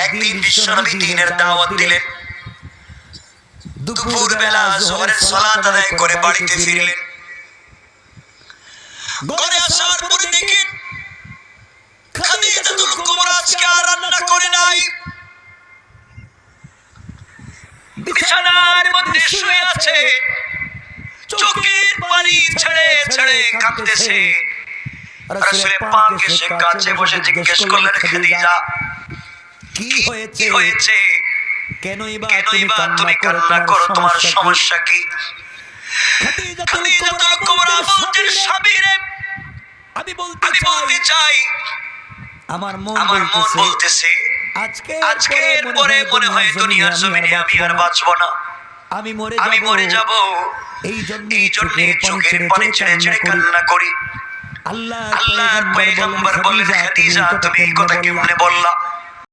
একদিন বিশ্বনবী দ্বীনের দাওয়াত দিলেন। দুপুর বেলা যোহরের সালাত আদায় করে বাড়িতে ফিরলেন। ঘরে আসার পরে দেখেন খাদিজাতুল কুবরা আজকে আর রান্না করে নাই, বিছানার মধ্যে শুয়ে আছে, চোখের পানি ছেড়ে ছেড়ে কাঁদতেছে। রাসূল পাক এসে কাছে বসে জিজ্ঞেস করলেন, খাদিজা কি হয়েছে, কেনই বা তুমি কান্না করো, তোমার সমস্যা কি? খাদিজাতুল কুবরা বলতেন, স্বামী রে, আমি বলতে চাই আমার মন বলতেছে আজকের পরে মনে হয় দুনিয়ার জমিনে আমি আর বাঁচব না, আমি মরে যাব। এই জন্য চোখের পানি ছেড়ে ছেড়ে কান্না করি। আল্লাহর পয়গম্বর বলেন, খাদিজা তুমি এই কথা কেমনে বললা?